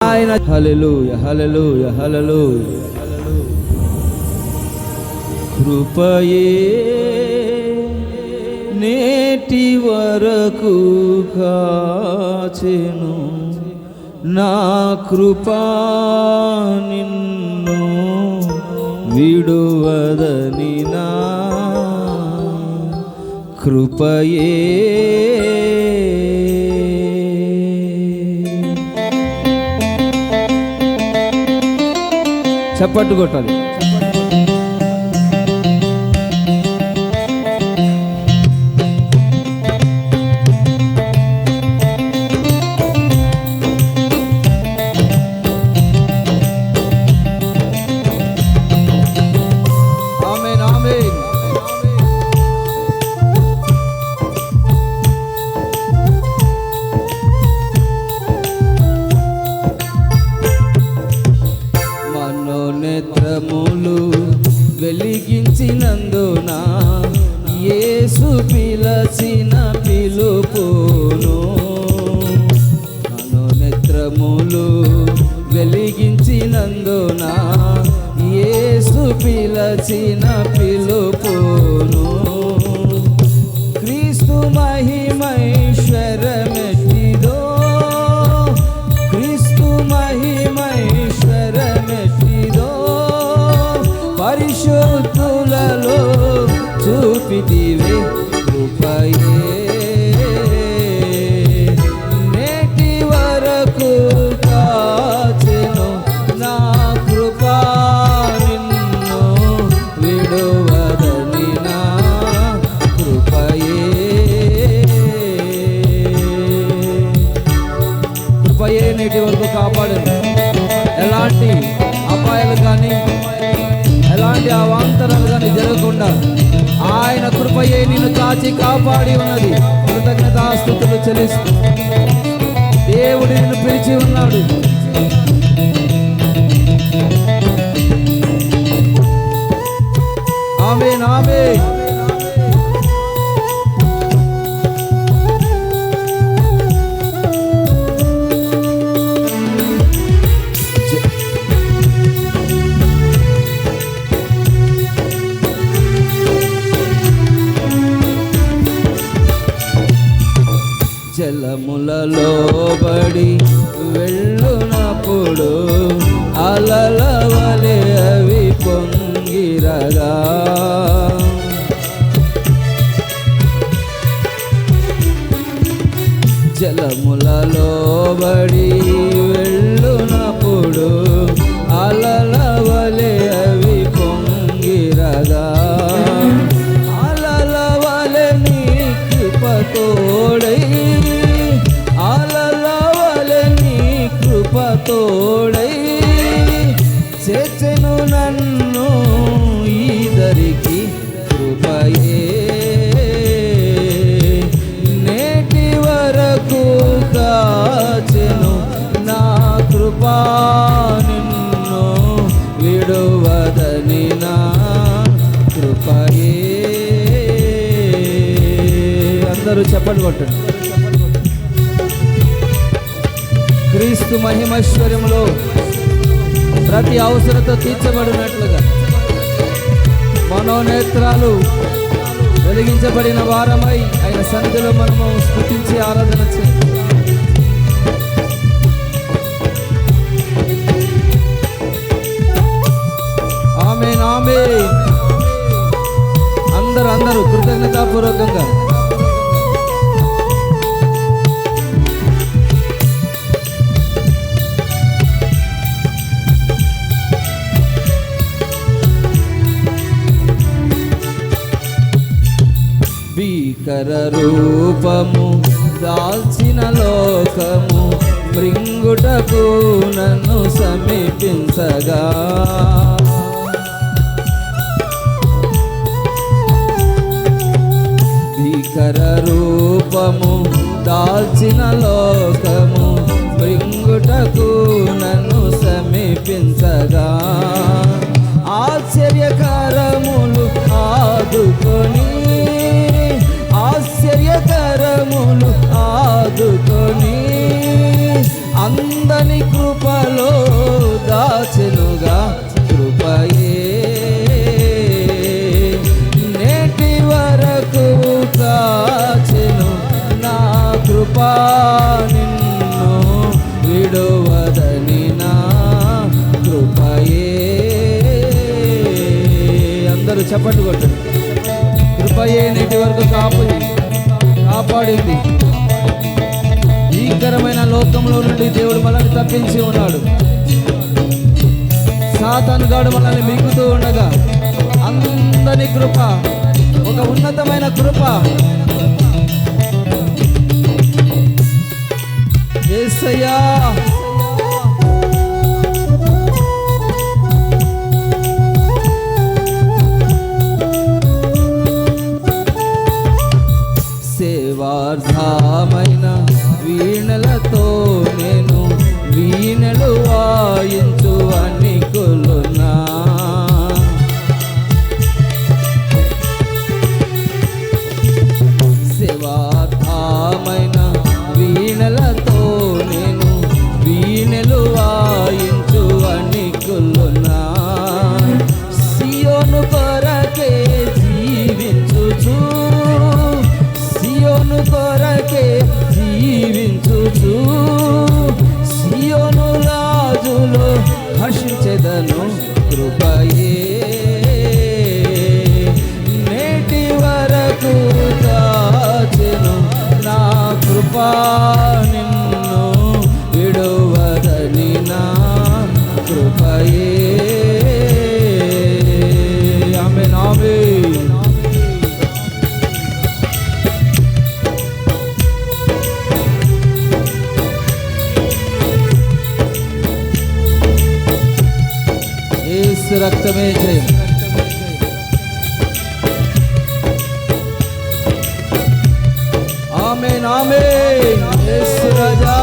ఆయన హల్లెలూయా హల్లెలూయా హల్లెలూయా. కృపయే నేటి వరకు కాచెను, నా కృపా నిన్ను విడువదని నా కృపయే. చప్పట్లు కొట్టాలి. మనోనేత్రములు వెలిగించినందున యేసు పిలచిన పిలుపును, మనోనేత్రములు వెలిగించినందున యేసు పిలచిన పిలుపును. క్రీస్తు మహిమైశ్వరమెట్టిదో, క్రీస్తు మహిమైశ్వరమెట్టిదో పరిశుద్ధులలో చూపితివే కృపయే. నేటి వరకు కాచెను, నా కృపా నిన్ను విడువదని నా కృపయే. కృపయే నేటి వరకు కాపాడను. ఎలాంటి అపాయాలు కానీ ఎలాంటి అవాంతరాలు కానీ జరగకుండా ఆయన కృపయే నిన్ను కాచి కాపాడి ఉన్నది. కృతజ్ఞతాస్తుతులు చెల్లిస్తూ దేవుడు నిన్ను పిలిచి ఉన్నాడు. ఆమేన్ ఆమేన్. జలములలో బడి వెళ్ళునప్పుడు అలల వలె అవి పొంగిరగా, జలములలో బడి వెళ్ళునప్పుడు అలల వలె అవి పొంగిరగా, అలల వలె నీ కృపతోడై, అలల వలె నీ కృపతోడై చేచెను నన్ను ఈదరికి కృపయే. నేటి వరకు కాచెను, నా కృపా నిన్ను విడువదని నా కృపయే. అందరూ చప్పట్లు కొట్టండి. క్రీస్తు మహిమైశ్వర్యములో ప్రతి అవసరత తీర్చబడినట్లుగా మనోనేత్రాలు వెలిగించబడిన వారమై ఆయన సన్నిధిలో మనము స్తుతించి ఆరాధన చేయాలి. ఆమేన్ ఆమేన్. అందరూ కృతజ్ఞతాపూర్వకంగా భీకర రూపము దాల్చిన లోకము మృంగుటకు నన్ను సమీపించగా, భీకర రూపము దాల్చిన లోకము మృంగుటకు నన్ను సమీపించగా, ఆశ్చర్యకరములు ఆదుకొని, ఆశ్చర్యకరములు ఆదుకొని నీ కృపలో దాచెనుగా కృపయే నేటి వరకు కాచెను నా కృపా నిన్ను విడువదని నా కృపయే. అందరూ చప్పట్లు కొట్టండి. కృపయే నేటి వరకు కాపాడింది. భీకరమైన లోకంలో నుండి దేవుడు మనల్ని తప్పించి ఉన్నాడు. సాతానుగాడు మనల్ని మింగుతూ ఉండగా అందరి కృప, ఒక ఉన్నతమైన కృప యేసయ్యా. సేవార్థమైన వీణలతో నేను వీణలు వాయించు అనికులున్నా. సేవార్థమైన వీణలతో నేను వీణలు వాయించు అనికులున్నా. సియోను కొరకే జీవించుచు, సియోను కొరకే జీవించుచు, సియోను రాజులో హర్షించెదను కృపయే నేటి వరకు దాచెను నా కృపా నిన్ను విడువదని నా కృపయే. ఆమేన్ ఆమేన్. యేసు రక్తమే జయం. ఆమేన్ ఆమేన్. యేసు రాజా.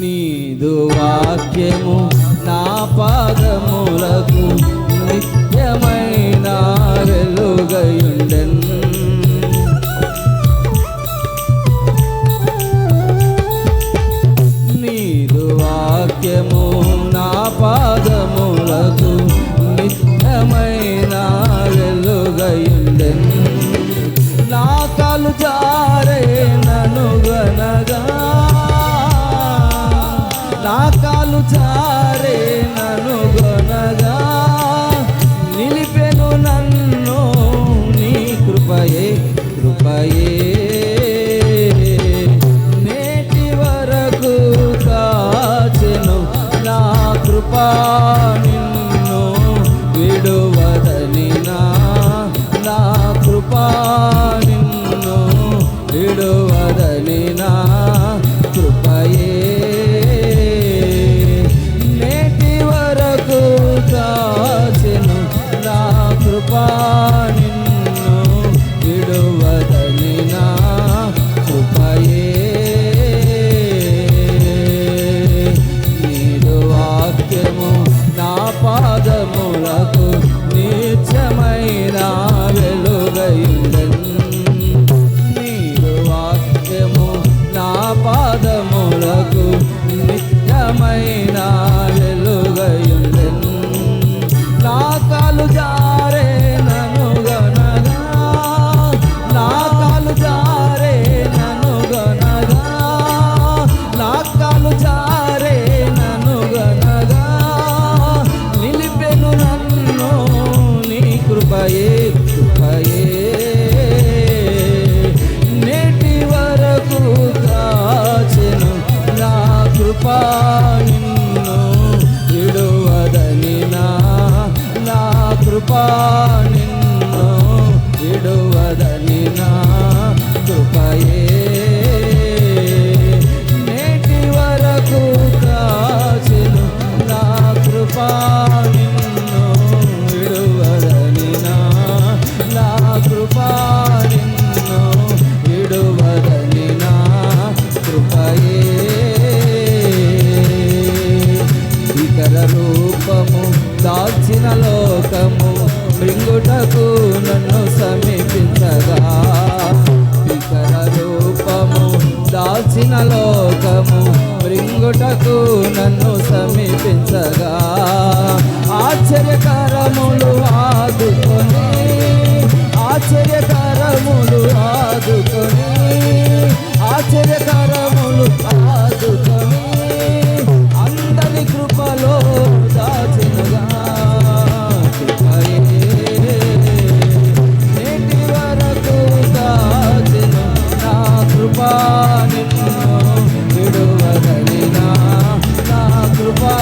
నీదు వాక్యము నా పాదములకు నిత్యమైన వెలుగయుండెన్. నీదు వాక్యము నా పాదములకు నిత్యమైన వెలుగయుండెన్. నా కాలు జారే నను గనగా, నా కాలు జారే నను గనగా నిలిపెను నన్ను నీ కృపయే కృపయే నేటి వరకు కాచెను నా కృపా నిన్ను విడువదని నా కృపా నిన్ను విడువదని నా కృపయే నేటి వరకు కాచెను నా కృపా నిన్ను విడువదని నా కృపయే. నీదు వాక్యము నా లోకము మృంగుటకు నన్ను సమీపించగా ఆశ్చర్యకరములు ఆదుకొని ఆశ్చర్యకరములు ఆదుకొని ఆశ్చర్యకరములు ఆదుకొని అందరి కృపలో దాచినగా నేటి వరకు దాచెను నా కృపా నిన్ను విడువదలినా నా కృపా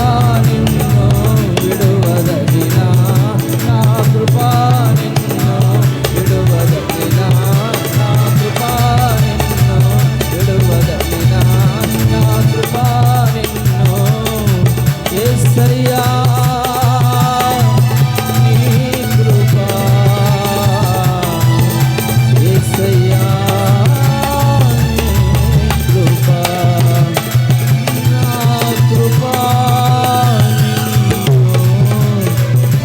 నిన్ను విడువదలినా నా కృపా నిన్ను విడువదలినా నా కృపా నిన్ను విడువదలినా నా కృపా నిన్ను యేసయ్యా నీ కృపా యేసయ్యా నీ కృపా నా కృపా నిన్ను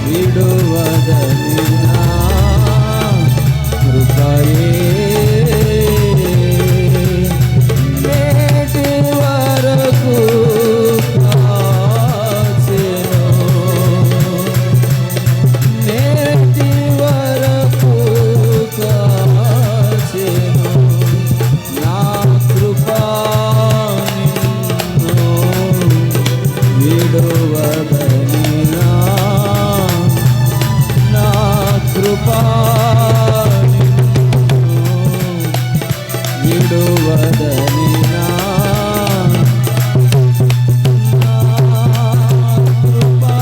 విడువదలినా కృపయే నేటి వరకు కాచెను నేటి వరకు కాచెను నా కృపా నిన్ను విడువదలినా నా కృపా నిన్ను విడువదలినా నా కృపా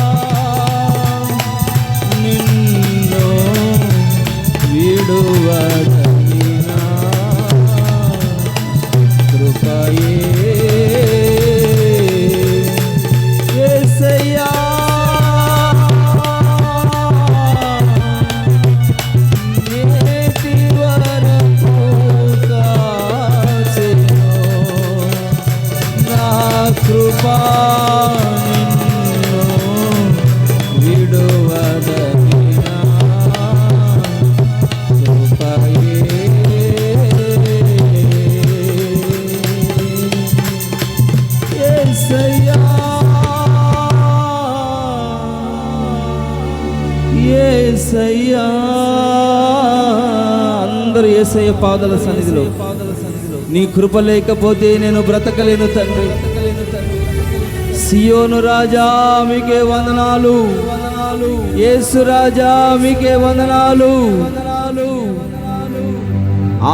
నిన్ను విడువదలినా కృపయే యేసయ్యా నేటి వరకు కాచెను నా కృపా నిన్ను విడువదలినా కృపయే యేసయ్యా యేసయ్యా అందరూ యేసయ్య పాదాల సన్నిధిలో నీ కృప లేకపోతే నేను బ్రతకలేను తండ్రి. సియోను రాజా మీకే వందనాలు, యేసు రాజా మీకే వందనాలు.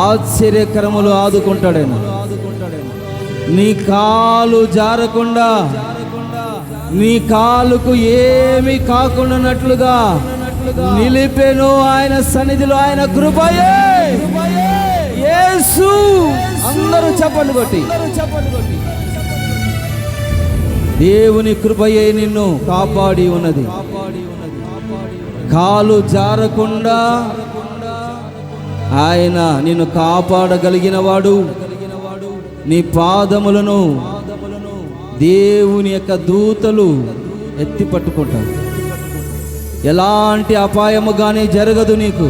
ఆశ్చర్యకరములు ఆదుకుంటాడేమో నీ కాలు జారకుండా నీ కాలుకు ఏమి కాకుండానట్లుగా నిలిపెను ఆయన సన్నిధిలో ఆయన కృపయే యేసు. అందరూ చప్పట్లు కొట్టి దేవుని కృపయే నిన్ను కాపాడి ఉన్నది. కాలు జారకుండా ఆయన నిన్ను కాపాడగలిగిన వాడు. నీ పాదములను దేవుని యొక్క దూతలు ఎత్తి పట్టుకుంటారు. ఎలాంటి అపాయము గానీ జరగదు నీకు.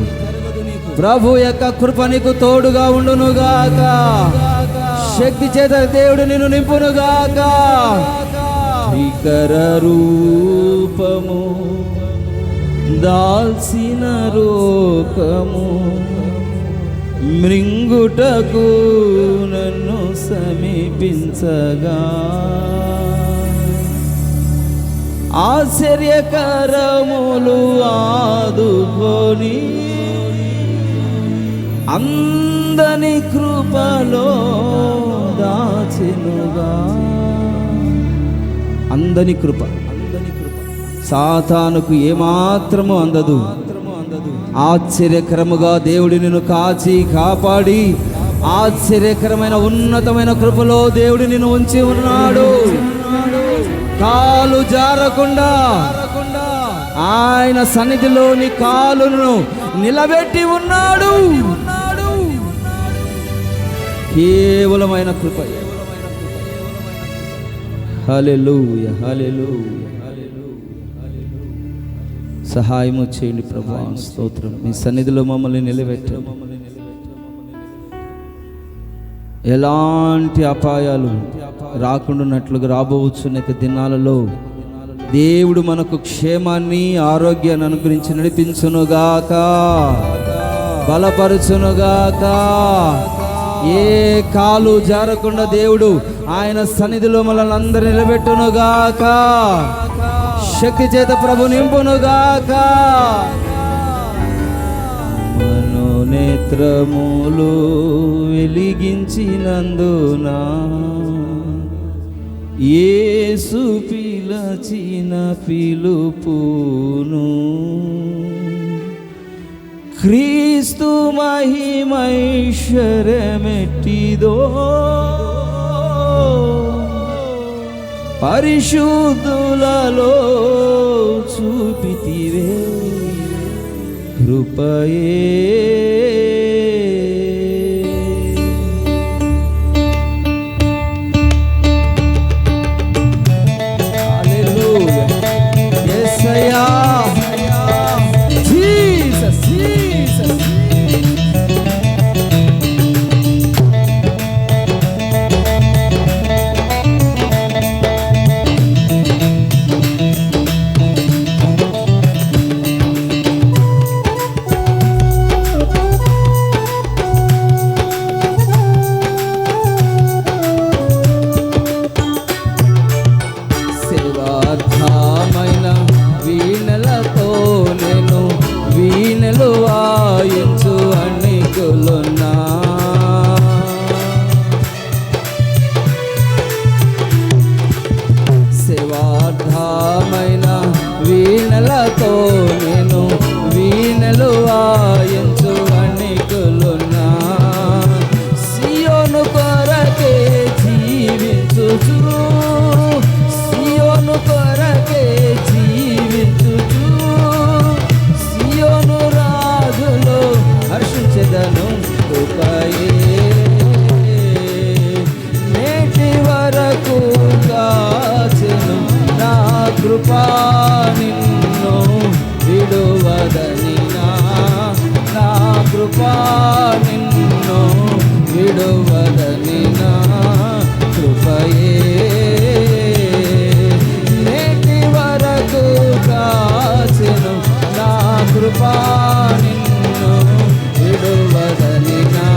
ప్రభు యొక్క కృప నీకు తోడుగా ఉండునుగాక. శక్తి చేత దేవుడు నిన్ను నింపునుగాక. భీకర రూపము దాల్సిన రోకము మృంగుటకు నన్ను సమీపించగా ఆశ్చర్యకరములు ఆదుకొని అందని కృపలో దాచెనుగా. అందని కృప సాతానుకు ఏమాత్రము అందదు. ఆశ్చర్యకరముగా దేవుడు నిన్ను కాచి కాపాడి ఆశ్చర్యకరమైన ఉన్నతమైన కృపలో దేవుడు నిన్ను ఉంచి ఉన్నాడు. కాలు జారకుండా ఆయన సన్నిధిలోని కాలును నిలబెట్టి ఉన్నాడు. కేవలమైన కృప. హల్లెలూయా, హల్లెలూయా. సహాయము చేయండి ప్రభువా, స్తోత్రం. మీ సన్నిధిలో మమ్మల్ని నిలబెట్టండి. ఎలాంటి అపాయాలు రాకుండానట్లుగా రాబోతున్న దినాలలో దేవుడు మనకు క్షేమాన్ని ఆరోగ్యాన్ని అనుగ్రహించి నడిపించునుగాక, బలపరచునుగాక. ఏ కాలు జారకుండా దేవుడు ఆయన సన్నిధిలో మనల్ని అందరూ నిలబెట్టునుగాక. శక్తి చేత ప్రభు నింపునుగాక. మనోనేత్రములు వెలిగించినందున యేసు పిలచిన పిలుపును క్రీస్తు మహిమైశ్వర్యమెట్టిదో పరిశుద్ధులలో చూపితివే కృపయే. హల్లెలూయా. యేసయ్యా, జీసస్, జీసస్. సేవార్థమైన వీణలతో నేను వీణలు వాయించు అన్నికులున్నా. సేవార్థమైన వీణలతో నేను వీణలు వాయించు అన్నికులున్నా. సియోను కొరకే జీవించుచు, సియోను కొరకే జీవించుచు, సియోను రాజులో హర్షించెదను కృపయే. నేటి వరకు కాచెను నా కృపా నిన్ను విడువదని, నా కృపా నిన్ను విడువదని నా కృపయే. నేటి వరకు కాచెను నా కృపా నిన్ను విడువదని, నా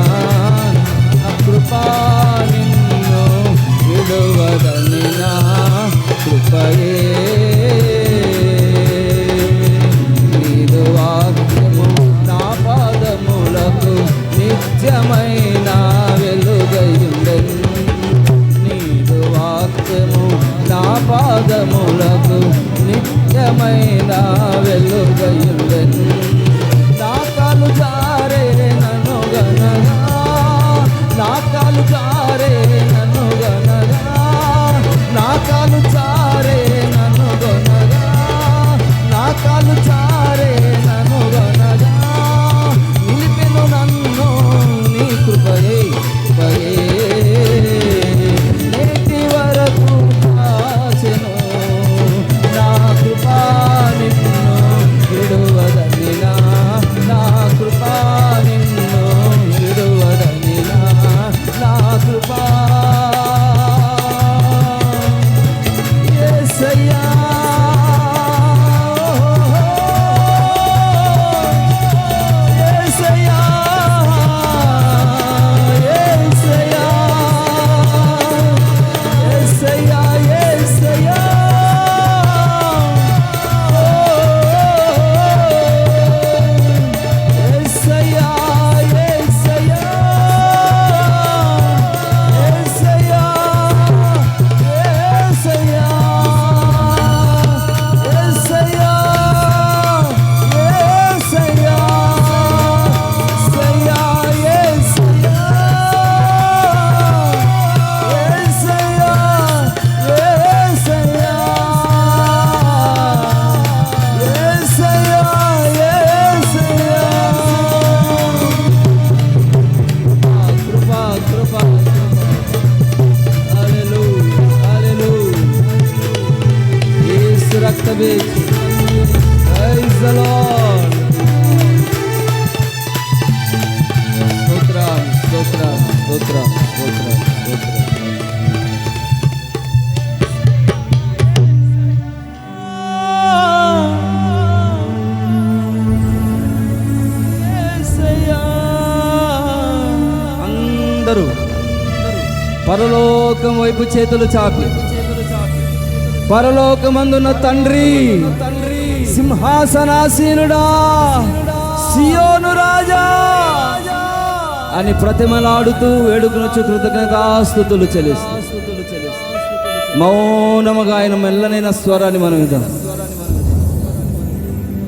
కృపా నిన్ను విడువదని నా కృపయే. నీదు వాక్యము నా పాదములకు నిత్యమైన వెలుగయుండెను. నీదు వాక్యము నా పాదములకు నిత్యమైన వెలుగయుండెను. నా కాలు జారే నన్ను గనగా, నా కాలు జారే నన్ను గనగా, నా కాలు జారే నన్ను గనగా, నా కాలు జారే నన్ను గనగా. నిలిపెను నన్ను నీ కృపయే, కృపయే. నేటి వరకు కాచెను నా కృపా నిన్ను విడువదని, నా కృపా నిన్ను విడువదని, నా కృపా. యేసయ్యా, యేసయ్యా, యేసయ్యా, యేసయ్యా, యేసయ్యా. యేసయ్యా, యేసయ్యా, యేసయ్యా, యేసయ్యా, యేసయ్యా, యేసయ్యా, కృపా, కృపా, హల్లెలూయా, హల్లెలూయా. యేసు రక్తమే. Praise the lord. స్తోత్రం, స్తోత్రం, స్తోత్రం, స్తోత్రం. పరలోకం వైపు చేతులు చాపి, పరలోకమందున్న తండ్రి, సింహాసనాసీనుడా, సియోను రాజా అని ప్రతిమలాడుతూ వేడుకనొచ్చు కృతజ్ఞతాస్తుతులు చెల్లిస్తూ మౌనముగా ఆయన మెల్లనైన స్వరాన్ని మనం విధాం.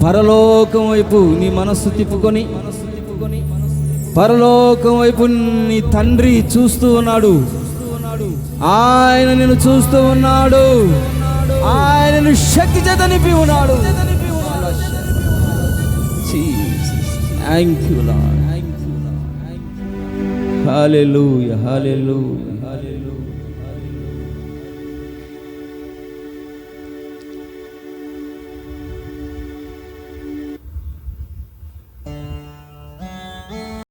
పరలోకం వైపు నీ మనస్సు తిప్పుకొని, పరలోకం వైపు నీ తండ్రి చూస్తూ ఉన్నాడు. ఆయన నిన్ను చూస్తూ ఉన్నాడు. ఆయనను శక్తి చేత నింపి ఉన్నాడు. Thank you lord. Hallelujah, hallelujah, hallelujah.